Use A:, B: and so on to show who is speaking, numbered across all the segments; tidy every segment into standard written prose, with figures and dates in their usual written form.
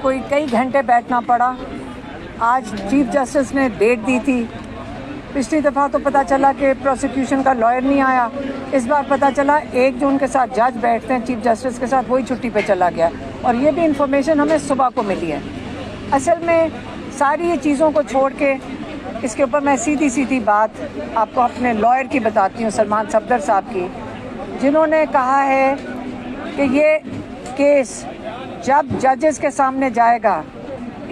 A: کوئی کئی گھنٹے بیٹھنا پڑا. آج چیف جسٹس نے ڈیٹ دی تھی. پچھلی دفعہ تو پتہ چلا کہ پروسیکیوشن کا لائر نہیں آیا. اس بار پتہ چلا 1 جون کے ساتھ جج بیٹھتے ہیں چیف جسٹس کے ساتھ, وہی چھٹی پہ چلا گیا. اور یہ بھی انفارمیشن ہمیں صبح کو ملی ہے. اصل میں ساری یہ چیزوں کو چھوڑ کے اس کے اوپر میں سیدھی بات آپ کو اپنے لائر کی بتاتی ہوں, سلمان صفدر صاحب کی, جنہوں نے کہا ہے کہ یہ کیس جب ججز کے سامنے جائے گا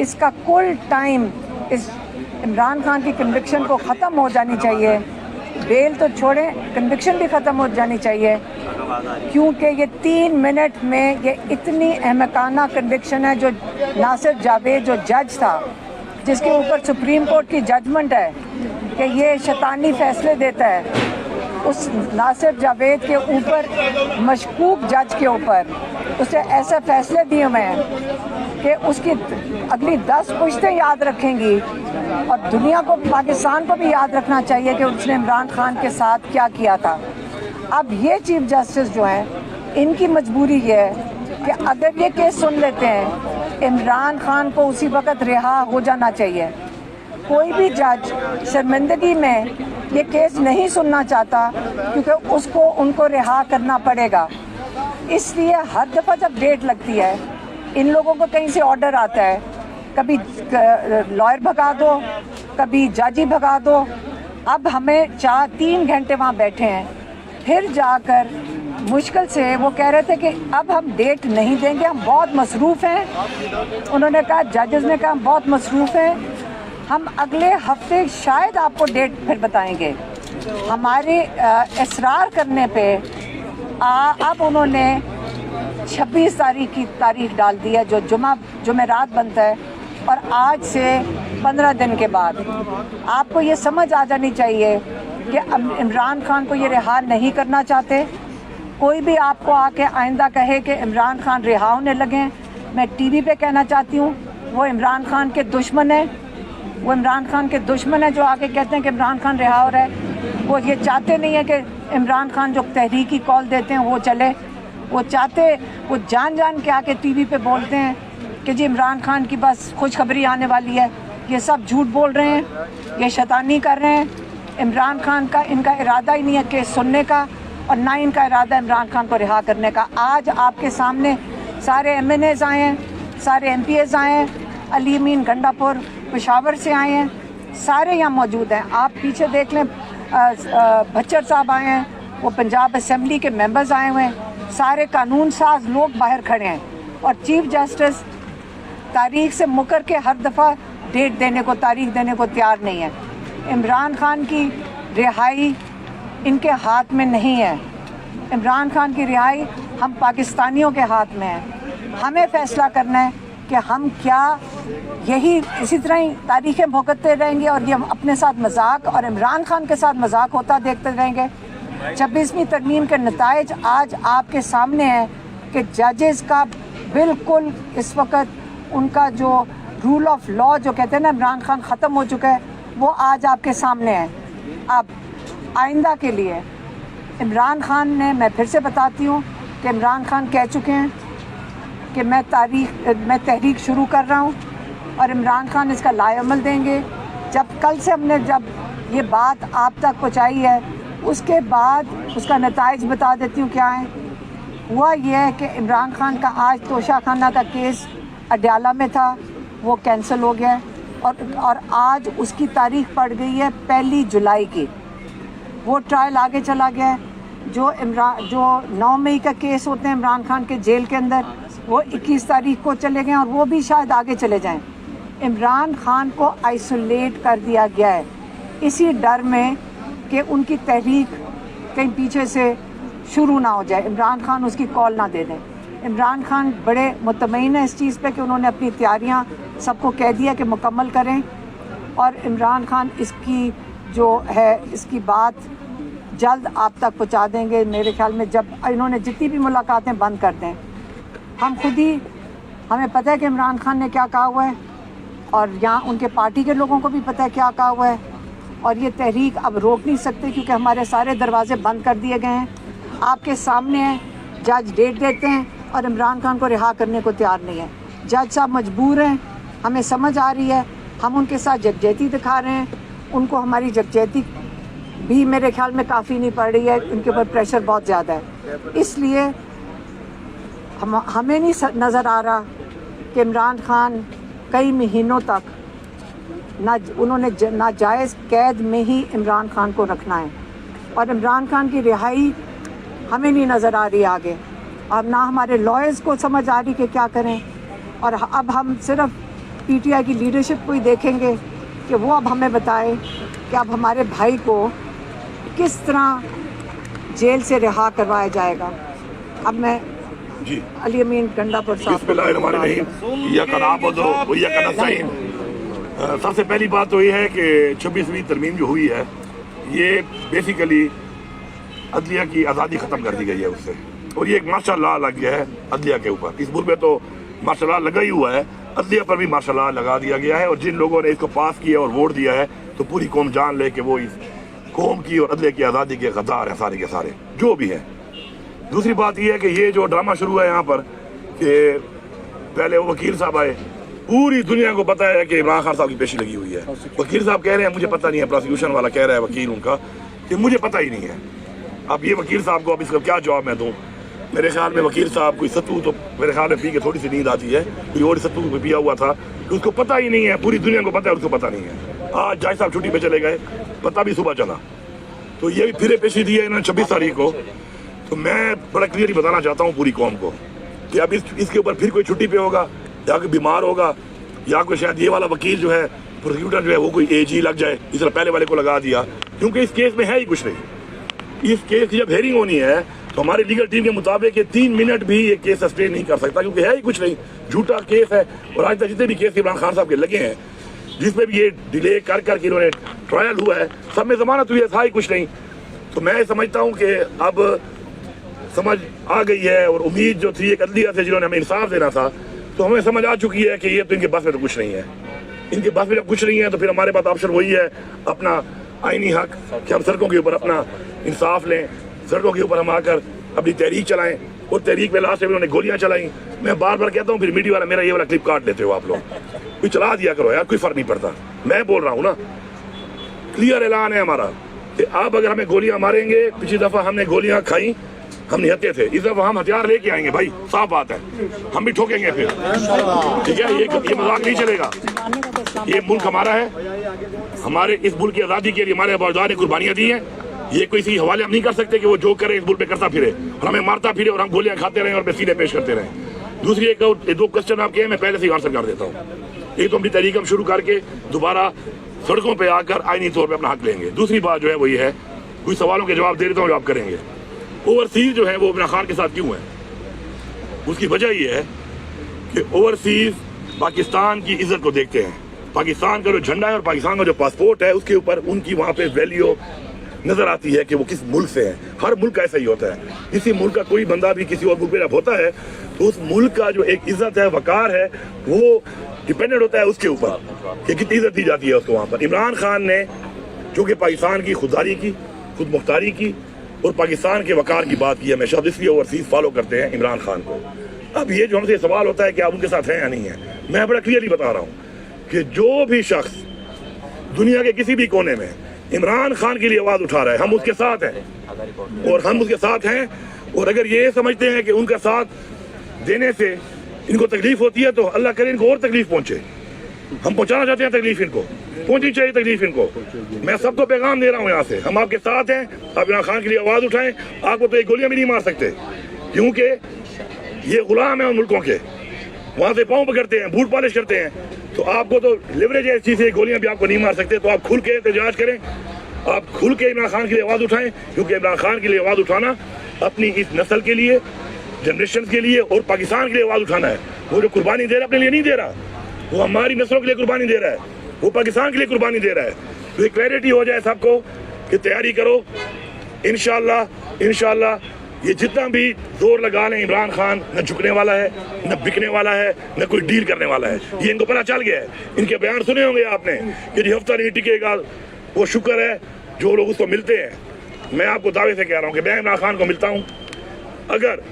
A: اس کا کل ٹائم اس عمران خان کی کنوکشن کو ختم ہو جانی چاہیے. بیل تو چھوڑیں, کنوکشن بھی ختم ہو جانی چاہیے, کیونکہ یہ 3 منٹ میں یہ اتنی احمقانہ کنوکشن ہے. جو ناصر جاوید جو جج تھا, جس کے اوپر سپریم کورٹ کی ججمنٹ ہے کہ یہ شیطانی فیصلے دیتا ہے, اس ناصر جاوید کے اوپر مشکوک جج کے اوپر اسے ایسے فیصلے دیے ہوئے ہیں کہ اس کی اگلی 10 پشتیں یاد رکھیں گی, اور دنیا کو, پاکستان کو بھی یاد رکھنا چاہیے کہ اس نے عمران خان کے ساتھ کیا کیا تھا. اب یہ چیف جسٹس جو ہیں, ان کی مجبوری یہ ہے کہ اگر یہ کیس سن لیتے ہیں عمران خان کو اسی وقت رہا ہو جانا چاہیے. کوئی بھی جج شرمندگی میں یہ کیس نہیں سننا چاہتا, کیونکہ اس کو ان کو رہا کرنا پڑے گا. اس لیے ہر دفعہ جب ڈیٹ لگتی ہے ان لوگوں کو کہیں سے آرڈر آتا ہے, کبھی لائر بھگا دو, کبھی جج ہی بھگا دو. اب ہمیں 3 گھنٹے وہاں بیٹھے ہیں, پھر جا کر مشکل سے وہ کہہ رہے تھے کہ اب ہم ڈیٹ نہیں دیں گے, ہم بہت مصروف ہیں. انہوں نے کہا, ججز نے کہا ہم بہت مصروف ہیں, ہم اگلے ہفتے شاید آپ کو ڈیٹ پھر بتائیں گے. ہمارے اصرار کرنے پہ اب انہوں نے 26 تاریخ کی تاریخ ڈال دی ہے, جو جمعرات بنتا ہے, اور آج سے 15 دن کے بعد. آپ کو یہ سمجھ آ جانی چاہیے کہ عمران خان کو یہ رہا نہیں کرنا چاہتے. کوئی بھی آپ کو آ کے آئندہ کہے کہ عمران خان رہا ہونے لگیں, میں ٹی وی پہ کہنا چاہتی ہوں وہ عمران خان کے دشمن ہیں. وہ عمران خان کے دشمن ہیں جو آ کے کہتے ہیں کہ عمران خان رہا ہو رہا ہے. وہ یہ چاہتے نہیں ہیں کہ عمران خان جو تحریکی کال دیتے ہیں وہ چلے. وہ جان کے آ کے ٹی وی پہ بولتے ہیں کہ جی عمران خان کی بس خوشخبری آنے والی ہے. یہ سب جھوٹ بول رہے ہیں, یہ شیطانی کر رہے ہیں. عمران خان کا ان کا ارادہ ہی نہیں ہے کیس سننے کا, اور نہ ان کا ارادہ عمران خان کو رہا کرنے کا. آج آپ کے سامنے سارے ایم این ایز آئے ہیں, سارے ایم پی ایز آئے ہیں, علی امین گنڈا پور پشاور سے آئے ہیں, سارے یہاں موجود ہیں. آپ پیچھے دیکھ لیں, بچر صاحب آئے ہیں, وہ پنجاب اسمبلی کے ممبرز آئے ہوئے ہیں, سارے قانون ساز لوگ باہر کھڑے ہیں. اور چیف جسٹس تاریخ سے مکر کے ہر دفعہ ڈیٹ دینے کو, تاریخ دینے کو تیار نہیں ہے. عمران خان کی رہائی ان کے ہاتھ میں نہیں ہے. عمران خان کی رہائی ہم پاکستانیوں کے ہاتھ میں ہے. ہمیں فیصلہ کرنا ہے کہ ہم کیا یہی اسی طرح ہی تاریخیں بھگتتے رہیں گے, اور یہ ہم اپنے ساتھ مذاق اور عمران خان کے ساتھ مذاق ہوتا دیکھتے رہیں گے. 26ویں ترمیم کے نتائج آج آپ کے سامنے ہیں کہ ججز کا بالکل اس وقت ان کا جو رول آف لا جو کہتے ہیں نا عمران خان ختم ہو چکا ہے, وہ آج آپ کے سامنے ہے. اب آئندہ کے لیے عمران خان نے, میں پھر سے بتاتی ہوں کہ عمران خان کہہ چکے ہیں کہ میں تحریک شروع کر رہا ہوں, اور عمران خان اس کا لائے عمل دیں گے. کل سے ہم نے جب یہ بات آپ تک پہنچائی ہے, اس کے بعد اس کا نتائج بتا دیتی ہوں کیا ہے. ہوا یہ ہے کہ عمران خان کا آج توشہ خانہ کا کیس اڈیالہ میں تھا, وہ کینسل ہو گیا, اور آج اس کی تاریخ پڑ گئی ہے 1 جولائی کی. وہ ٹرائل آگے چلا گیا ہے. جو 9 مئی کا کیس ہوتے ہیں عمران خان کے جیل کے اندر, وہ 21 تاریخ کو چلے گئے, اور وہ بھی شاید آگے چلے جائیں. عمران خان کو آئسولیٹ کر دیا گیا ہے اسی ڈر میں کہ ان کی تحریک کہیں پیچھے سے شروع نہ ہو جائے, عمران خان اس کی کال نہ دے دیں. عمران خان بڑے مطمئن ہیں اس چیز پہ کہ انہوں نے اپنی تیاریاں سب کو کہہ دیا کہ مکمل کریں, اور عمران خان اس کی جو ہے اس کی بات جلد آپ تک پہنچا دیں گے. میرے خیال میں جب انہوں نے جتنی بھی ملاقاتیں بند کر دیں, ہمیں پتہ ہے کہ عمران خان نے کیا کہا ہوا ہے, اور یہاں ان کے پارٹی کے لوگوں کو بھی پتہ ہے کیا کہا ہوا ہے, اور یہ تحریک اب روک نہیں سکتے کیونکہ ہمارے سارے دروازے بند کر دیے گئے ہیں. آپ کے سامنے ہیں, جج ڈیٹ دیتے ہیں اور عمران خان کو رہا کرنے کو تیار نہیں ہے. जज साहब मजबूर हैं, हमें समझ आ रही है, हम उनके साथ यकजहती दिखा रहे हैं, उनको हमारी यकजहती भी मेरे ख्याल में काफ़ी नहीं पड़ रही है, उनके ऊपर प्रेशर बहुत ज़्यादा है। इसलिए हमें नहीं नज़र आ रहा कि इमरान खान कई महीनों तक उन्होंने नाजायज़ कैद में ही इमरान खान को रखना है, और इमरान खान की रिहाई हमें नहीं नज़र आ रही आगे। अब ना हमारे लॉयर्स को समझ आ रही कि क्या करें, और अब हम सिर्फ पीटीआई की लीडरशिप को ही देखेंगे कि वो अब हमें बताए कि अब हमारे भाई को किस तरह जेल से रिहा करवाया जाएगा। अब मैं
B: जी
A: अली अमीन गंडापुर साहब,
B: सबसे पहली बात तो ये है कि 26वीं तरमीम जो हुई है ये बेसिकली अदलिया की आज़ादी ख़त्म कर दी गई है उससे, और ये एक मार्शल लॉ लग गया है अदलिया के ऊपर। इस मुल्क में तो मार्शल लॉ लगा ही हुआ है, अदलिया पर भी मार्शल लॉ लगा दिया गया है, और जिन लोगों ने इसको पास किया और वोट दिया है तो पूरी कौम जान ले कि वो इस कौम की और अदलिया की आज़ादी के गद्दार हैं सारे के सारे जो भी हैं। दूसरी बात यह है कि ये जो ड्रामा शुरू है यहाँ पर कि पहले वो वकील साहब आए, पूरी दुनिया को पता है कि इमरान खान साहब की पेशी लगी हुई है। वकील साहब कह रहे हैं मुझे पता नहीं है, प्रोसिक्यूशन वाला कह रहा है वकील उनका कि मुझे पता ही नहीं है। अब ये वकील साहब को अब इसका क्या जवाब मैं दूँ? मेरे ख्याल में वकील साहब कोई सत्तू तो मेरे ख्याल में पी के थोड़ी सी नींद आती है, कोई और सत्तू पिया हुआ था कि उसको पता ही नहीं है, पूरी दुनिया को पता है उसको पता नहीं है। आज जज साहब छुट्टी पे चले गए, पता भी सुबह चला, तो ये भी फिर पेशी दी है इन्होंने 26 तारीख को। तो मैं बड़ा क्लियरली बताना चाहता हूँ पूरी कौम को कि अब इसके ऊपर फिर कोई छुट्टी पे होगा या कोई बीमार होगा या कोई शायद ये वाला वकील जो है प्रोसिक्यूटर जो है वो कोई एजी लग जाए, इस तरह पहले वाले को लगा दिया, क्योंकि इस केस में है ही कुछ नहीं। इस केस की जब हेयरिंग होनी है तो हमारी लीगल टीम के मुताबिक ये 3 मिनट भी ये केस सस्टेन नहीं कर सकता, क्योंकि है ही कुछ नहीं, झूठा केस है। और आज तक जितने भी केस इमरान खान साहब के लगे हैं जिसमें भी ये डिले कर करके इन्होंने ट्रायल हुआ है, सब में जमानत हुई है, था ही कुछ नहीं। तो मैं समझता हूँ कि अब समझ आ गई है, और उम्मीद जो थी एक अदलिया से जिन्होंने हमें इंसाफ देना था, तो हमें समझ आ चुकी है कि ये तो इनके बस में तो कुछ नहीं है। इनके बस में जब कुछ नहीं है तो फिर हमारे पास ऑप्शन वही है अपना आईनी हक कि हम सड़कों के ऊपर अपना इंसाफ लें, सड़कों के ऊपर हम आकर अपनी तहरीक चलाएं। और तहरीक में लास्ट में उन्होंने गोलियां चलाई। मैं बार बार कहता हूँ फिर मीडिया वाला मेरा ये वाला क्लिप काट देते हो आप लोग, कोई चला दिया करो यार, कोई फर्क नहीं पड़ता। मैं बोल रहा हूँ ना, क्लियर ऐलान है हमारा कि आप अगर हमें गोलियां मारेंगे, पिछली दफा हमने गोलियां खाई, हम निहत्ते थे, इस दफा हम हथियार लेके आएंगे भाई, साफ बात है, हम भी ठोकेंगे फिर, ठीक है। ये मजाक नहीं चलेगा। ये मुल्क हमारा है, हमारे इस मुल्क की आज़ादी के लिए हमारे आबादार ने कुर्बानियां दी हैं। ये कोई इसी हवाले हम नहीं कर सकते कि वो जो करे इस मुल्क पे करता फिरे और हमें मारता फिरे और हम गोलियां खाते रहें और सीधे पेश करते रहें। दूसरी एक 2 क्वेश्चन आपके मैं पहले से ही आंसर कर देता हूँ। एक तो अपनी तहरीक हम शुरू करके दोबारा सड़कों पर आकर आईनी तौर पर अपना हक लेंगे। दूसरी बात जो है वो ये है, कुछ सवालों के जवाब दे देता हूँ जो आप करेंगे। ओवरसीज जो है वो इमरान खान के साथ क्यों है? उसकी वजह ये है कि ओवरसीज पाकिस्तान की इज्जत को देखते हैं। पाकिस्तान का जो झंडा है और पाकिस्तान का जो पासपोर्ट है उसके ऊपर उनकी वहाँ पे वैल्यू नजर आती है कि वो किस मुल्क से है। हर मुल्क का ऐसा ही होता है। किसी मुल्क का कोई बंदा भी किसी और मुल्क में जब होता है तो उस मुल्क का जो एक इज्जत है, वकार है, वो डिपेंडेंट होता है उसके ऊपर कि कितनी इज्जत दी जाती है उसको वहाँ पर। इमरान खान ने जो कि पाकिस्तान की खुददारी की, खुद मुख्तारी की और पाकिस्तान के वकार की बात की है, हमेशा इसलिए ओवरसीज फॉलो करते हैं इमरान खान को। अब ये जो हमसे सवाल होता है कि आप उनके साथ हैं या नहीं है, मैं बड़ा क्लियरली बता रहा हूँ कि जो भी शख्स दुनिया के किसी भी कोने में इमरान खान के लिए आवाज उठा रहा है, हम उसके साथ हैं और हम उसके साथ हैं। और अगर ये समझते हैं कि उनका साथ देने से इनको तकलीफ होती है तो अल्लाह करे इनको और तकलीफ पहुंचे। हम पहुंचाना चाहते हैं तकलीफ, इनको पहुंचनी चाहिए तकलीफ इनको। मैं सबको पैगाम दे रहा हूं यहाँ से, हम आपके साथ हैं। आप इमरान खान के लिए आवाज उठाएं। आपको तो एक गोलियां भी नहीं मार सकते क्योंकि ये गुलाम है उन मुल्कों के, वहां से पाँव पकड़ते हैं, बूट पॉलिश करते हैं। तो आपको तो लिवरेज है इस चीज से, गोलियां भी आपको नहीं मार सकते। तो आप खुल के एहतजाज करें, आप खुल के इमरान खान के लिए आवाज उठाएं, क्योंकि इमरान खान के लिए आवाज उठाना अपनी इस नस्ल के लिए, जनरेशन के लिए और पाकिस्तान के लिए आवाज उठाना है। वो जो कुर्बानी दे रहा है अपने लिए नहीं दे रहा, वो हमारी नस्लों के लिए कुर्बानी दे रहा है, वो पाकिस्तान के लिए कुर्बानी दे रहा है। तो ये क्लैरिटी हो जाए सबको कि तैयारी करो। इंशाल्लाह ये जितना भी जोर लगा लें, इमरान खान न झुकने वाला है, न बिकने वाला है, न कोई डील करने वाला है। ये इनको पता चल गया है। इनके बयान सुने होंगे आपने कि जो हफ्ता नहीं टिकेगा वो शुक्र है जो लोग उसको मिलते हैं। मैं आपको दावे से कह रहा हूँ कि मैं इमरान खान को मिलता हूँ। अगर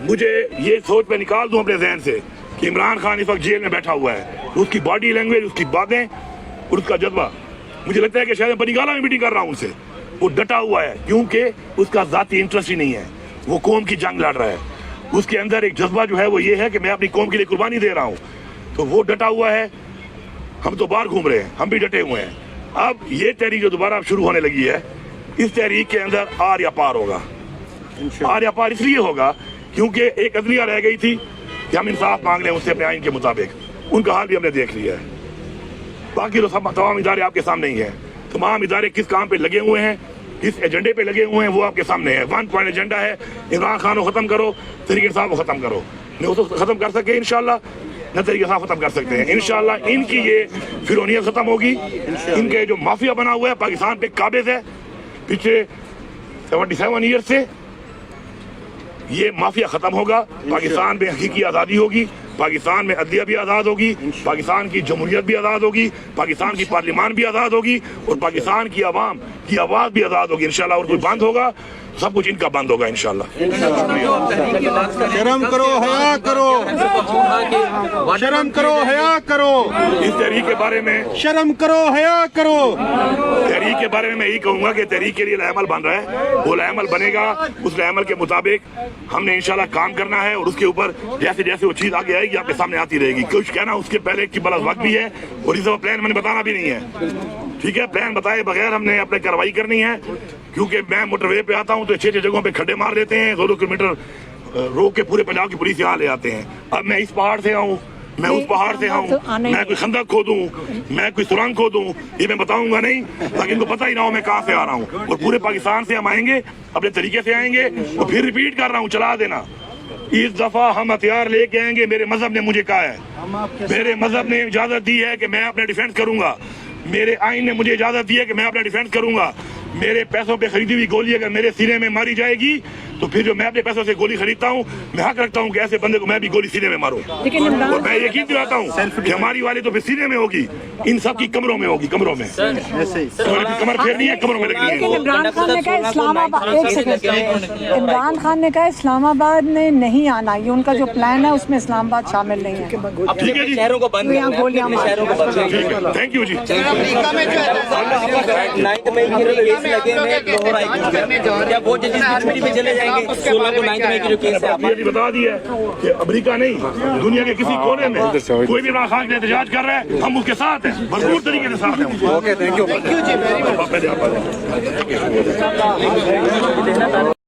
B: मुझे ये सोच पे निकाल दूं अपने जहन से इमरान खान इस वक्त जेल में बैठा हुआ है, उसकी बॉडी लैंग्वेज, उसकी बातें और उसका जज्बा, मुझे लगता है कि शायद बनीगाला में मीटिंग कर रहा हूँ उससे, वो डटा हुआ है क्योंकि उसका जाती इंटरेस्ट ही नहीं है, वो कौम की जंग लड़ रहा है, उसके अंदर एक जज्बा जो है वो ये है कि मैं अपनी कौम के लिए कुर्बानी दे रहा हूँ, तो वो डटा हुआ है। हम तो बाहर घूम रहे हैं, हम भी डटे हुए हैं। अब ये तहरीक जो दोबारा शुरू होने लगी है, इस तहरीक के अंदर आर या पार होगा। आर या पार इसलिए होगा क्योंकि एक अदलिया रह गई थी कि हम इंसाफ मांग रहे हैं उससे अपने आइन के मुताबिक, उनका हाल भी हमने देख लिया है। बाकी तो सब तमाम इदारे आपके सामने ही हैं, तमाम इदारे किस काम पे लगे हुए हैं, किस एजेंडे पे लगे हुए हैं, वो आपके सामने है। 1 पॉइंट एजेंडा है, इमरान खान को खत्म करो, तहरीक इंसाफ को खत्म करो। नहीं उसको खत्म कर सके इंशाल्लाह, न तहरीक इंसाफ खत्म कर सकते हैं इंशाल्लाह। इनकी ये फिरौनियत खत्म होगी, इनके जो माफिया बना हुआ है पाकिस्तान पे काबिज है पिछले 77 ईयर से, ये माफिया खत्म होगा। पाकिस्तान में हकीकी आज़ादी होगी, पाकिस्तान में अदलिया भी आज़ाद होगी, पाकिस्तान की जमहूरियत भी आज़ाद होगी, पाकिस्तान की पार्लियामान भी आज़ाद होगी और पाकिस्तान की आवाम की आवाज़ भी आज़ाद होगी इंशाल्लाह। और कोई बंद होगा, सब कुछ इनका बंद होगा इंशाल्लाह।
C: शर्म करो, हया करो, शर्म करो, हया करो,
B: इस तहरीक के बारे में
C: शर्म करो, हया करो।
B: तहरीक के बारे में मैं यही कहूँगा कि तहरीक के लिए लाएमल बन रहा है, वो लाएमल बनेगा, उस लाएमल के मुताबिक हमने इंशाल्लाह काम करना है और उसके ऊपर जैसे जैसे वो चीज़ आगे आएगी आपके सामने आती रहेगी। कुछ कहना उसके पहले की बड़ा वक्त भी है और इस प्लान मैंने बताना भी नहीं है, ठीक है। प्लान बताए बगैर हमने अपने कार्रवाई करनी है, क्योंकि मैं मोटरवे पे आता हूँ तो 6 जगहों पे खड्डे मार देते हैं, 2-2 किलोमीटर रोक के पूरे पंजाब की पुलिस यहाँ ले आते हैं। अब मैं इस पहाड़ से आऊँ, मैं उस पहाड़ से आऊँ, मैं कोई खंदक खोदूं, मैं कोई सुरंग खोदूं, ये मैं बताऊंगा नहीं ताकि इनको पता ही ना हो मैं कहाँ से आ रहा हूँ। और पूरे पाकिस्तान से हम आएंगे, अपने तरीके से आएंगे और फिर रिपीट कर रहा हूँ, चला देना। इस दफा हम हथियार लेके आएंगे, मेरे मजहब ने मुझे कहा है, मेरे मजहब ने इजाजत दी है कि मैं अपना डिफेंस करूंगा, मेरे आइन ने मुझे इजाजत दी है कि मैं अपना डिफेंस करूंगा। मेरे पैसों पे खरीदी हुई गोली अगर मेरे सीने में मारी जाएगी तो फिर जो मैं अपने पैसों से गोली खरीदता हूँ, मैं हक रखता हूँ कि ऐसे बंदे को मैं भी गोली सीने में मारूं। और मैं यकीन दिलाता हूँ कि हमारी वाली तो फिर सीने में होगी, इन सब की कमरों में होगी, कमरों में कमर फेरनी है, कमरों में लगनी है।
A: इमरान खान ने कहा इस्लामाबाद, एक सेकंड, इमरान खान ने कहा इस्लामाबाद में नहीं आना, ये उनका जो प्लान है उसमें इस्लामाबाद शामिल नहीं है।
B: ठीक है जी,
D: शहरों को बंद,
A: यहाँ गोलियां
D: शहरों को बंद।
B: थैंक यू जी।
D: 9 मई के केस लगे हैं लाहौर हाई कोर्ट में, क्या वो जजेस की छुट्टी पे चले जाएंगे? 16 को 9 मई की जो केस है,
B: आपने बता दिया कि अमेरिका नहीं, दुनिया के किसी कोने में कोई भी इमरान खान के लिए एहतजाज कर रहा है, हम उसके साथ हैं, भरपूर तरीके से साथ हैं।
C: Okay, thank you.